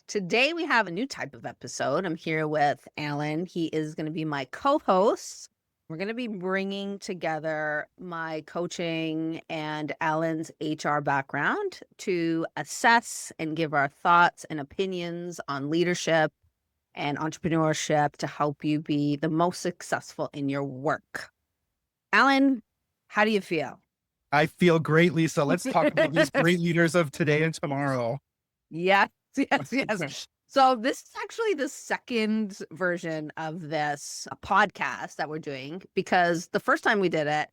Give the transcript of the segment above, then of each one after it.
Today we have a new type of episode. I'm here with Alan. He is going to be my co-host. We're going to be bringing together my coaching and Alan's HR background to assess and give our thoughts and opinions on leadership and entrepreneurship to help you be the most successful in your work. Alan, how do you feel? I feel great, Lisa. Let's talk about these great leaders of today and tomorrow. Yes, yes. So this is actually the second version of this podcast that we're doing because the first time we did it,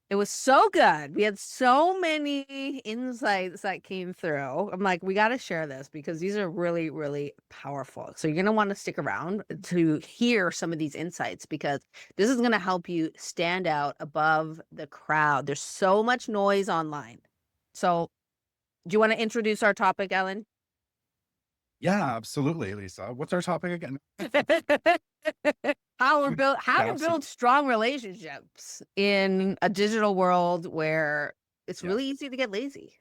it was so good. We had so many insights that came through. I'm like, we got to share this because these are really, really powerful. So you're going to want to stick around to hear some of these insights because this is going to help you stand out above the crowd. There's so much noise online. So do you want to introduce our topic, Ellen? Yeah, absolutely, Lisa. What's our topic again? How to build strong relationships in a digital world where it's really easy to get lazy.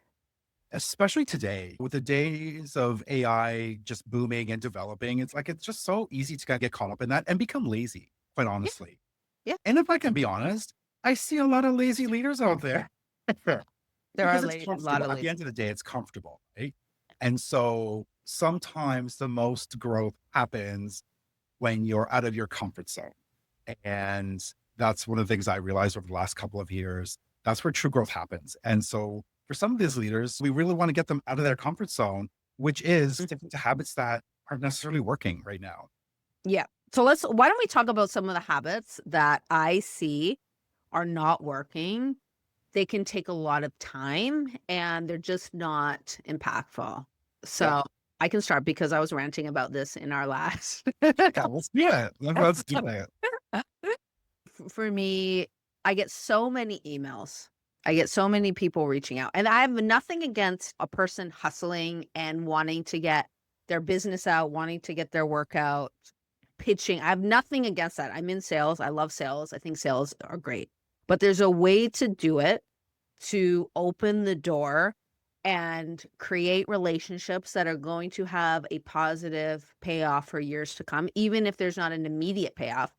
Especially today with the days of AI just booming and developing. It's just so easy to kind of get caught up in that and become lazy, quite honestly. Yeah. And if I can be honest, I see a lot of lazy leaders out there. There Because are it's a lot comfortable. of At the end of the day, it's comfortable, right? And so sometimes the most growth happens when you're out of your comfort zone. And that's one of the things I realized over the last couple of years. That's where true growth happens. And so for some of these leaders, we really want to get them out of their comfort zone, which is sticking to habits that aren't necessarily working right now. Yeah. So why don't we talk about some of the habits that I see are not working? They can take a lot of time and they're just not impactful. So I can start because I was ranting about this in our last. Yeah, let's do it. Let's do it. For me, I get so many emails. I get so many people reaching out, and I have nothing against a person hustling and wanting to get their business out, wanting to get their work out, pitching. I have nothing against that. I'm in sales. I love sales. I think sales are great, but there's a way to do it to open the door and create relationships that are going to have a positive payoff for years to come, even if there's not an immediate payoff.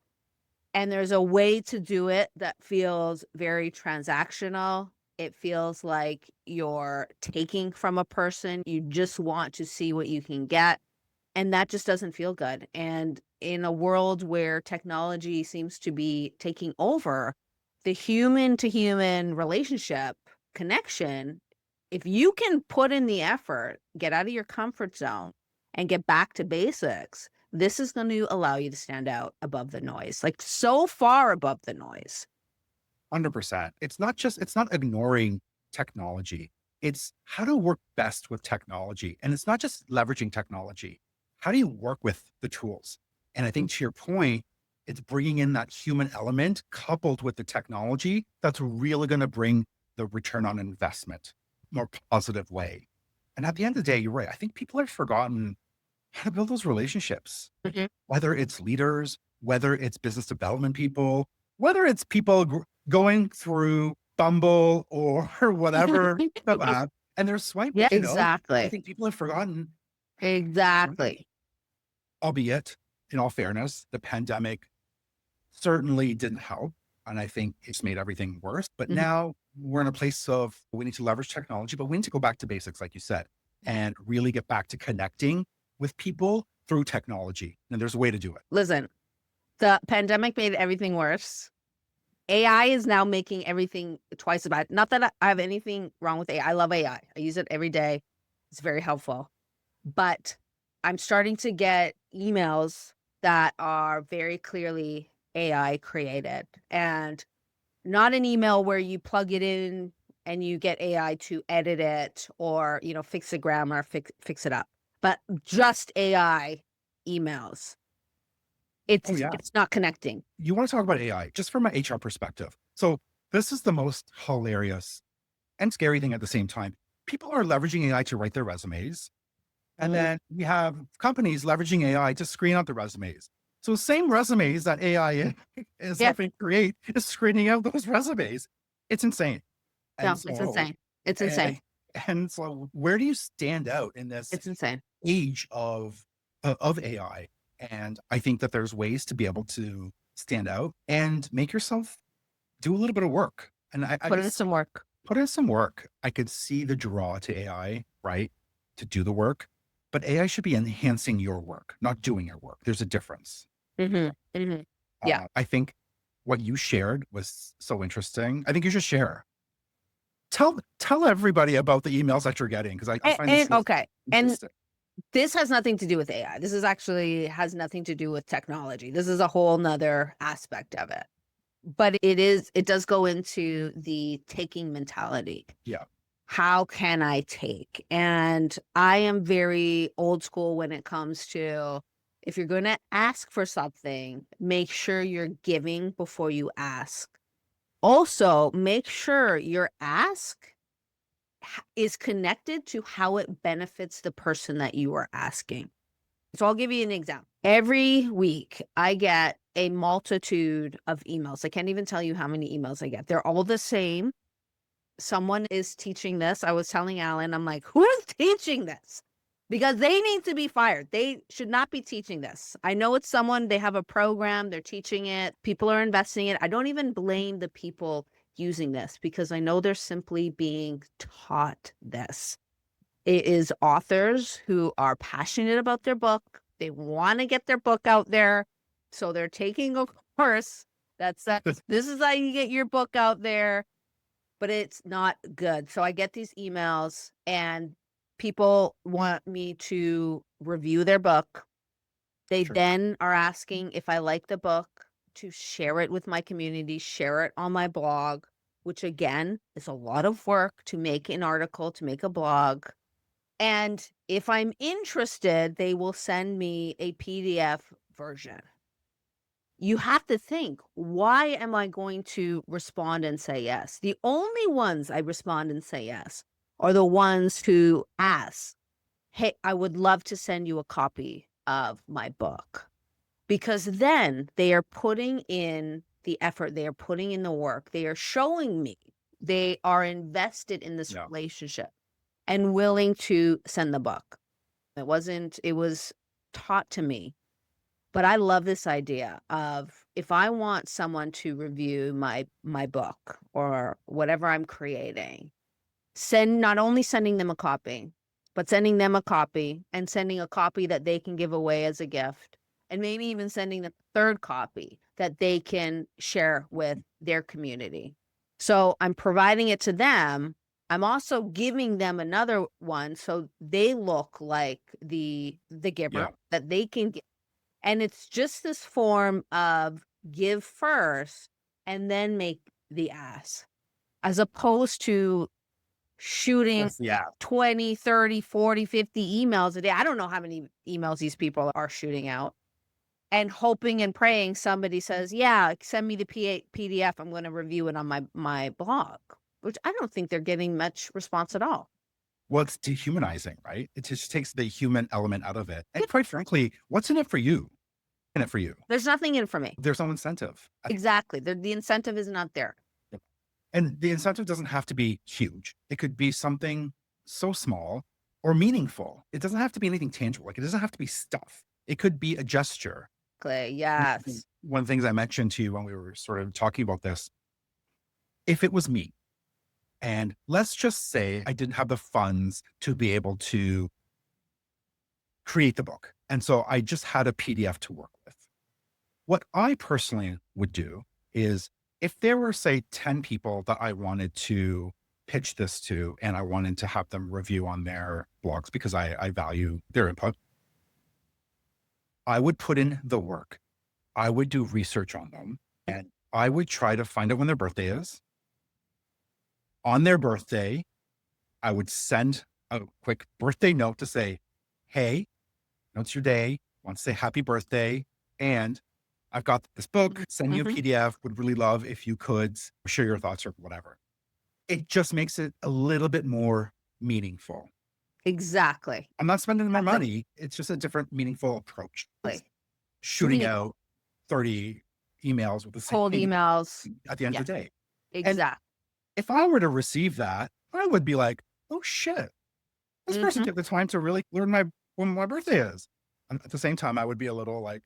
And there's a way to do it that feels very transactional. It feels like you're taking from a person. You just want to see what you can get. And that just doesn't feel good. And in a world where technology seems to be taking over, the human to human relationship connection, if you can put in the effort, get out of your comfort zone and get back to basics, this is going to allow you to stand out above the noise, like so far above the noise. 100%. It's not ignoring technology. It's how to work best with technology. And it's not just leveraging technology. How do you work with the tools? And I think to your point, it's bringing in that human element coupled with the technology that's really going to bring the return on investment more positive way. And at the end of the day, you're right. I think people have forgotten how to build those relationships, whether it's leaders, whether it's business development people, whether it's people going through Bumble or whatever, and they're swiping. Yeah, exactly. I think people have forgotten. Exactly. Albeit, in all fairness, the pandemic certainly didn't help. And I think it's made everything worse. But now we're in a place of we need to leverage technology, but we need to go back to basics, like you said, and really get back to connecting with people through technology. And there's a way to do it. Listen, the pandemic made everything worse. AI is now making everything twice as bad. Not that I have anything wrong with AI. I love AI. I use it every day. It's very helpful. But I'm starting to get emails that are very clearly AI created and not an email where you plug it in and you get AI to edit it or, fix the grammar, fix it up, but just AI emails. It's not connecting. You want to talk about AI just from an HR perspective. So this is the most hilarious and scary thing at the same time. People are leveraging AI to write their resumes. And then we have companies leveraging AI to screen out the resumes. So same resumes that AI is helping create is screening out those resumes. It's insane. No, it's insane. It's insane. And so where do you stand out in this It's insane. age of AI? And I think that there's ways to be able to stand out and make yourself do a little bit of work. And I Put could in some work. put in some work. I could see the draw to AI, right? To do the work, but AI should be enhancing your work, not doing your work. There's a difference. Mhm, mhm. Yeah, I think what you shared was so interesting. I think you should share. Tell everybody about the emails that you're getting because I find this and is okay, and interesting. this has nothing to do with AI. This is actually has nothing to do with technology. This is a whole nother aspect of it. But it does go into the taking mentality. Yeah, How can I take? And I am very old school when it comes to if you're going to ask for something, make sure you're giving before you ask. Also, make sure your ask is connected to how it benefits the person that you are asking. So I'll give you an example. Every week, I get a multitude of emails. I can't even tell you how many emails I get. They're all the same. Someone is teaching this. I was telling Alan, I'm like, who is teaching this? Because they need to be fired. They should not be teaching this. I know it's someone, they have a program, they're teaching it, people are investing in it. I don't even blame the people using this because I know they're simply being taught this. It is authors who are passionate about their book. They want to get their book out there. So they're taking a course that says, this is how you get your book out there, but it's not good. So I get these emails and people want me to review their book. They sure. then are asking if I like the book to share it with my community, share it on my blog, which again is a lot of work to make an article, to make a blog. And if I'm interested, they will send me a PDF version. You have to think, why am I going to respond and say yes? The only ones I respond and say yes are the ones who ask, hey, I would love to send you a copy of my book. Because then they are putting in the effort, they are putting in the work, they are showing me they are invested in this Yeah. relationship and willing to send the book. It was taught to me. But I love this idea of if I want someone to review my book or whatever I'm creating, not only sending them a copy, but sending them a copy and sending a copy that they can give away as a gift, and maybe even sending the third copy that they can share with their community. So I'm providing it to them. I'm also giving them another one so they look like the giver Yeah. that they can give. And it's just this form of give first and then make the ask, as opposed to shooting Yes, yeah. 20, 30, 40, 50 emails a day. I don't know how many emails these people are shooting out and hoping and praying somebody says, yeah, send me the PDF. I'm going to review it on my blog, which I don't think they're getting much response at all. Well, it's dehumanizing, right? It just takes the human element out of it. Yeah. And quite frankly, what's in it for you? In it for you. There's nothing in for me. There's no incentive. Exactly. The incentive is not there. And the incentive doesn't have to be huge. It could be something so small or meaningful. It doesn't have to be anything tangible. Like it doesn't have to be stuff. It could be a gesture. Clay, yes. One of the things I mentioned to you when we were sort of talking about this, if it was me, and let's just say I didn't have the funds to be able to create the book. And so I just had a PDF to work with. What I personally would do is if there were, say, 10 people that I wanted to pitch this to and I wanted to have them review on their blogs because I value their input, I would put in the work. I would do research on them and I would try to find out when their birthday is. On their birthday, I would send a quick birthday note to say, hey, notes your day, want to say happy birthday. And I've got this book, send you a Mhm. PDF, would really love if you could share your thoughts or whatever. It just makes it a little bit more meaningful. Exactly. I'm not spending my Exactly. money. It's just a different meaningful approach. It's shooting Meaning out 30 emails with the same cold thing emails. at the end Yeah, of the day. And exactly. if I were to receive that, I would be like, oh shit, this person Mhm. took the time to really learn when my birthday is. And at the same time, I would be a little like,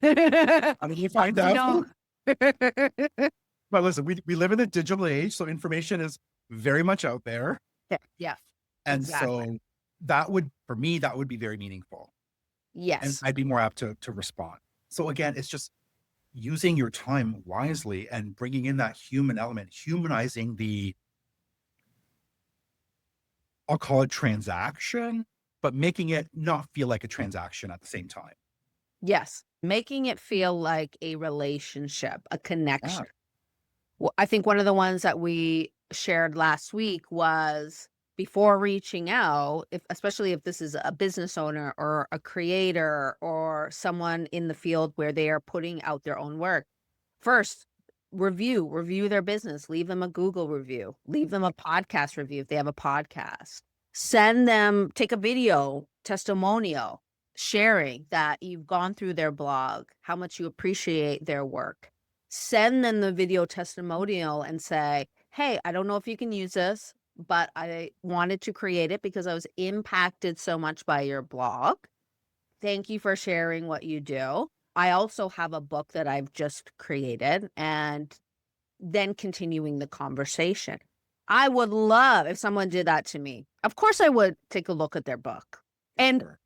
how did you find You out? know? But listen, we live in a digital age, so information is very much out there. Yeah, yeah, And exactly. so for me, that would be very meaningful. And Yes. I'd be more apt to respond. So again, it's just using your time wisely and bringing in that human element, humanizing I'll call it transaction, but making it not feel like a transaction at the same time. Yes. Making it feel like a relationship, a Yeah. connection. Well, I think one of the ones that we shared last week was before reaching out, if especially if this is a business owner or a creator or someone in the field where they are putting out their own work. First, review their business, leave them a Google review, leave them a podcast review if they have a podcast. Send them take a video testimonial sharing that you've gone through their blog, how much you appreciate their work. Send them the video testimonial and say, "Hey, I don't know if you can use this, but I wanted to create it because I was impacted so much by your blog. Thank you for sharing what you do. I also have a book that I've just created," and then continuing the conversation. I would love if someone did that to me. Of course, I would take a look at their book. And Sure.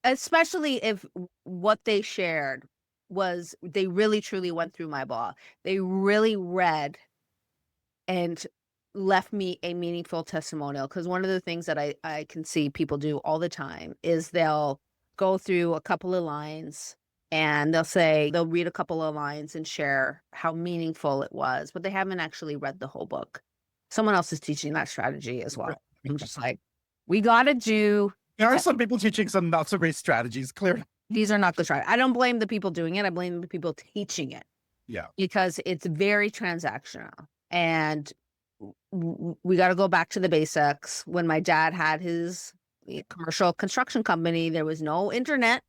especially if what they shared was they really truly went through my blog. They really read and left me a meaningful testimonial. Because one of the things that I can see people do all the time is they'll go through a couple of lines and they'll read a couple of lines and share how meaningful it was, but they haven't actually read the whole book. Someone else is teaching that strategy as well. I'm just like, we gotta do There are some people teaching some not so great strategies, clearly. these are not good strategies. I don't blame the people doing it. I blame the people teaching it Yeah. because it's very transactional. And we got to go back to the basics. When my dad had his commercial construction company, there was no internet.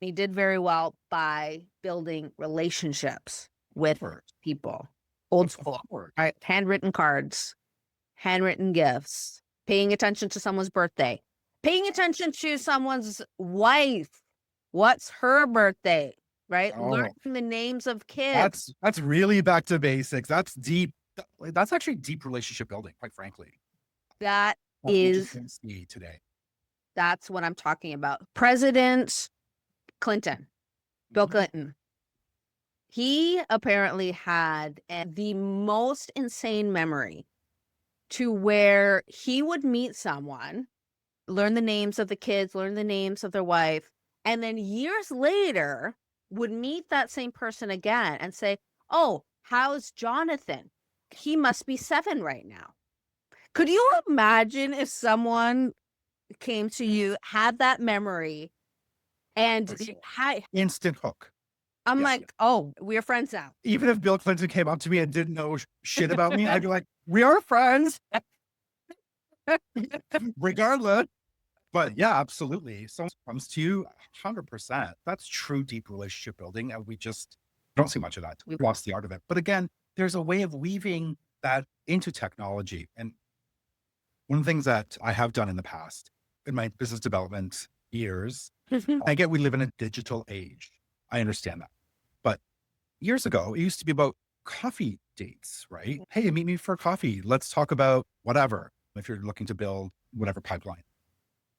He did very well by building relationships with Sure. people. Old Of school, course. right? Handwritten cards, handwritten gifts, paying attention to someone's birthday, paying attention to someone's wife. What's her birthday, right? Learning Oh, the names of kids. that's really back to basics. That's deep. That's actually deep relationship building, quite frankly. That That we just is, don't see today. that's what I'm talking about. President Clinton, Bill Mhm. Clinton, he apparently had the most insane memory to where he would meet someone, learn the names of the kids, learn the names of their wife, and then years later would meet that same person again and say, "Oh, how's Jonathan? He must be 7 right now." Could you imagine if someone came to you, had that memory, and For sure. hi, Instant hook. I'm Yeah. like, "Oh, we're friends now." Even if Bill Clinton came up to me and didn't know shit about me, I'd be like, we are friends, regardless. But yeah, absolutely. Someone comes to you 100%. That's true deep relationship building. And we just don't see much of that. We've lost the art of it. But again, there's a way of weaving that into technology. And one of the things that I have done in the past in my business development years, I get we live in a digital age. I understand that. But years ago, it used to be about coffee dates, right? Hey, meet me for coffee. Let's talk about whatever. If you're looking to build whatever pipeline,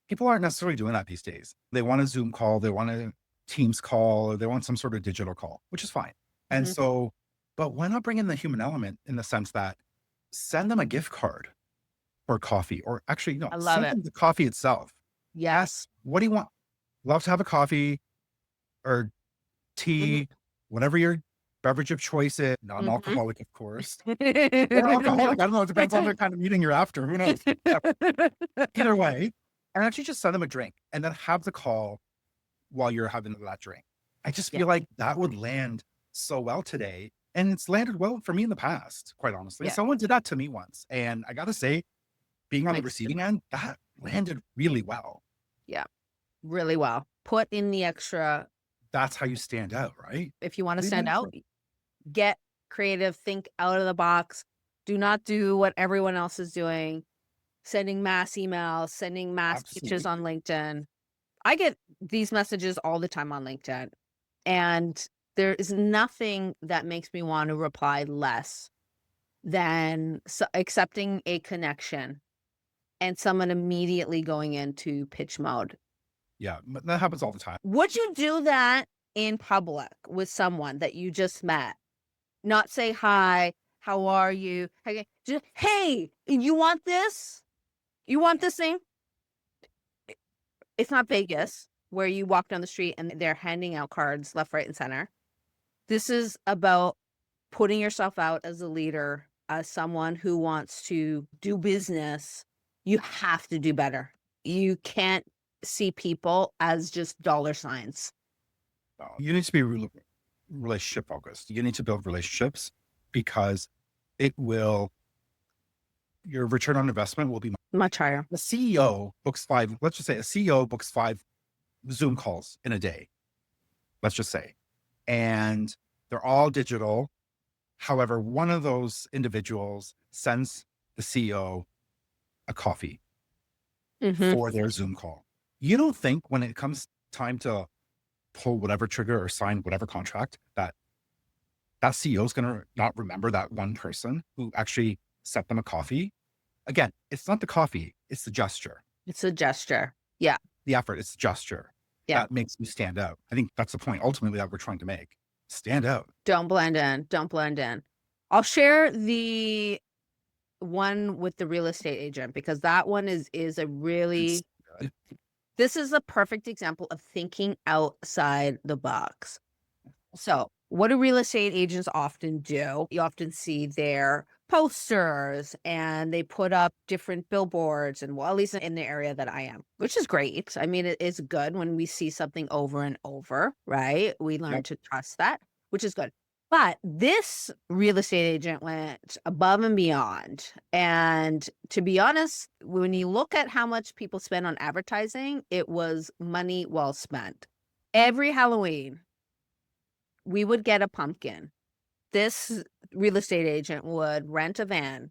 people aren't necessarily doing that these days. They want a Zoom call, they want a Teams call, or they want some sort of digital call, which is fine. And Mhm. so, but why not bring in the human element in the sense that send them a gift card for coffee, or actually, no, I love send it. them the coffee itself. Ask, Yes. what do you want? Love to have a coffee or Mhm. tea, whatever your beverage of choice is, non Mhm. alcoholic, of course, or alcoholic. I don't know. It depends on the kind of meeting you're after. Who knows? Either way, and actually just send them a drink and then have the call while you're having that drink. I just Yeah, feel like that would land so well today. And it's landed well for me in the past, quite honestly. yeah, Someone did that to me once. And I got to say, being on the makes receiving end, that landed really well. yeah, really well. Put in the extra That's how you stand out, right? if you wanna Leave an stand out, extra. get creative, think out of the box. Do not do what everyone else is doing. sending mass emails, sending mass pitches Absolutely. on LinkedIn. I get these messages all the time on LinkedIn, and there is nothing that makes me want to reply less than accepting a connection and someone immediately going into pitch mode. Yeah, but that happens all the time. Would you do that in public with someone that you just met? Not say hi, how are you? Hey, hey, you want this? You want this thing? It's not Vegas where you walk down the street and they're handing out cards left, right, and center. This is about putting yourself out as a leader, as someone who wants to do business. You have to do better. You can't see people as just dollar signs. You need to be relationship focused. You need to build relationships because it will, your return on investment will be Much higher. the CEO books five, let's just say a CEO books 5 Zoom calls in a day, let's just say, and they're all digital. However, one of those individuals sends the CEO a coffee Mhm. for their Zoom call. You don't think when it comes time to pull whatever trigger or sign whatever contract that that CEO is going to not remember that one person who actually sent them a coffee? Again, it's not the coffee, it's the gesture, It's a gesture. Yeah, the effort, it's the gesture yeah. that makes you stand out. I think that's the point ultimately that we're trying to make. Stand out. Don't blend in, don't blend in. I'll share the one with the real estate agent because that one is a It's really good. this is a perfect example of thinking outside the box. So, what do real estate agents often do? You often see their posters and they put up different billboards, and well, at least in the area that I am, which is great. I mean, it is good when we see something over and over, right? We learn Yep. to trust that, which is good. But this real estate agent went above and beyond. And to be honest, when you look at how much people spend on advertising, it was money well spent. Every Halloween, we would get a pumpkin. This real estate agent would rent a van,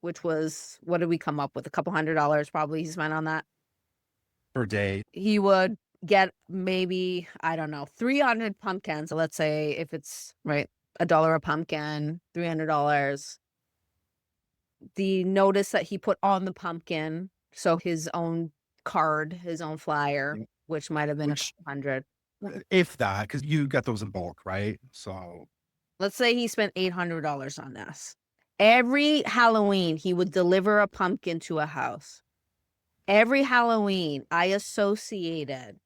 which was what did we come up with? A couple $100 probably he spent on that. Per day. He would get maybe, I don't know, 300 pumpkins. So let's say if it's right, $1 a pumpkin, $300. The notice that he put on the pumpkin, so his own card, his own flyer, Yep. which might have been a Which, couple hundred. if that, because you get those in bulk, right? So, Let's say he spent $800 on this. Every Halloween, he would deliver a pumpkin to a house. Every Halloween, I associated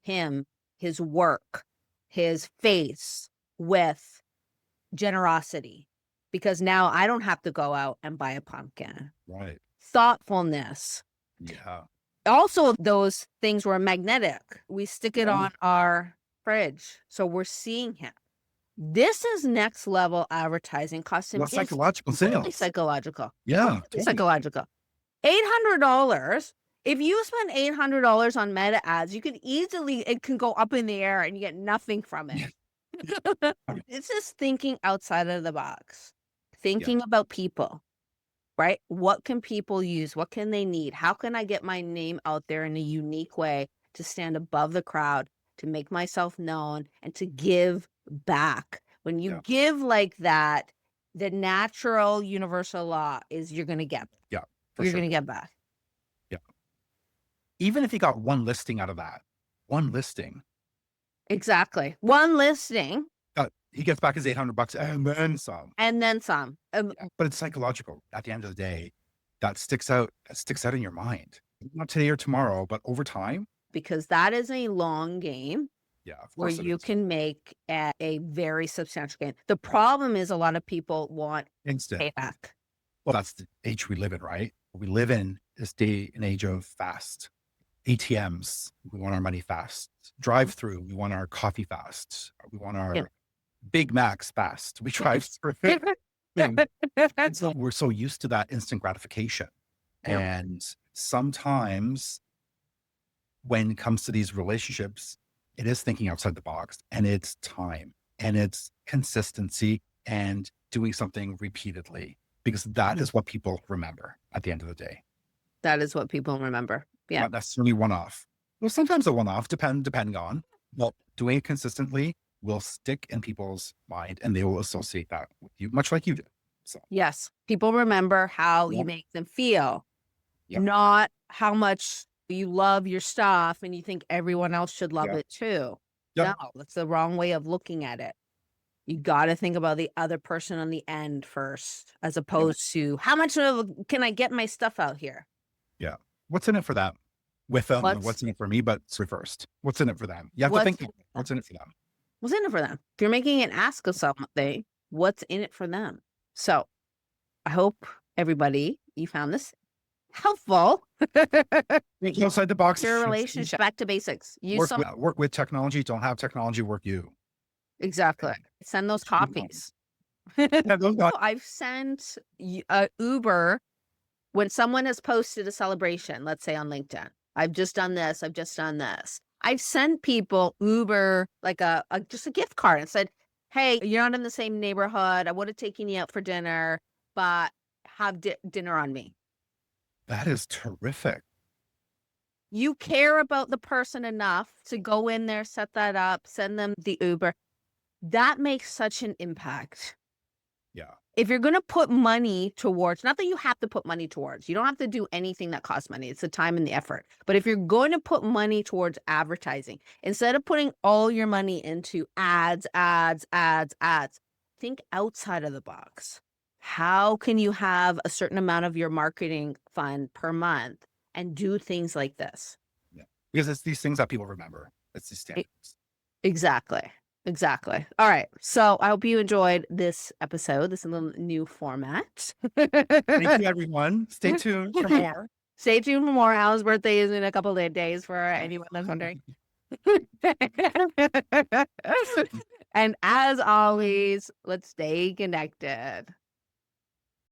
him, his work, his face with generosity because now I don't have to go out and buy a pumpkin. right. Thoughtfulness. Yeah. Also, those things were magnetic. We stick it Yeah. on our fridge, so we're seeing him. This is next level advertising. Cost him Well, psychological really sales. psychological. Yeah. Completely Totally. psychological. $800. If you spend $800 on meta ads, you could easily it can go up in the air and you get nothing from it. It's just thinking outside of the box. Thinking about people, right? What can people use? What can they need? How can I get my name out there in a unique way to stand above the crowd, to make myself known, and to give back? When you Yeah. give like that, the natural universal law is you're going to get, Yeah. For you're sure. going to get back. Yeah. Even if you got one listing out of that, one listing, Exactly. One listing he gets back his $800 and then some. and then some. Yeah, but it's psychological. At the end of the day, that sticks out. That sticks out in your mind. Not today or tomorrow, but over time. Because that is a long game Yeah, of where course it you is. can make a very substantial gain. The problem is a lot of people want Instant. payback. Well, that's the age we live in, right? We live in this day and age of fast. ATMs, we want our money fast. Drive through, we want our coffee fast. We want Yeah. our Big Macs fast. We drive through it. And so we're so used to that instant gratification. Yeah. And sometimes when it comes to these relationships, it is thinking outside the box and it's time and it's consistency and doing something repeatedly because that is what people remember at the end of the day. That is what people remember. Yeah. not necessarily one-off. Well, sometimes a one-off, depending on, well, doing it consistently will stick in people's mind and they will associate that with you, much like you do. So, Yes. People remember how you yep, make them feel, yep, not how much you love your stuff and you think everyone else should love yep, it too. yep, No, that's the wrong way of looking at it. You got to think about the other person on the end first, as yep, opposed to how much of can I get my stuff out here? yeah. What's in it for them? With them, What's what's in it for me? But it's reversed. What's in it for them? You have to what's think, in it for them? what's in it for them? What's in it for them? If you're making an ask of something, what's in it for them? So I hope everybody you found this helpful. Think outside the box. Your relationship back to basics. Use some Work with technology. Don't have technology work you. exactly. Send those Keep it going. copies. Yeah, those guys. I've sent Uber when someone has posted a celebration, let's say on LinkedIn. I've just done this. I've just done this. I've sent people Uber like a just a gift card and said, "Hey, you're not in the same neighborhood. I would have taken you out for dinner, but have dinner on me." That is terrific. You care about the person enough to go in there, set that up, send them the Uber. That makes such an impact. Yeah. If you're going to put money towards, not that you have to put money towards, you don't have to do anything that costs money. It's the time and the effort. But if you're going to put money towards advertising, instead of putting all your money into ads, think outside of the box. How can you have a certain amount of your marketing fund per month and do things like this? Yeah. Because it's these things that people remember. It's these E- standards. Exactly. Exactly. All right. So I hope you enjoyed this episode, this little new format. Thank you, everyone. Stay tuned for more. Stay tuned for more. Alan's birthday is in a couple of days for anyone that's wondering. And as always, let's stay connected.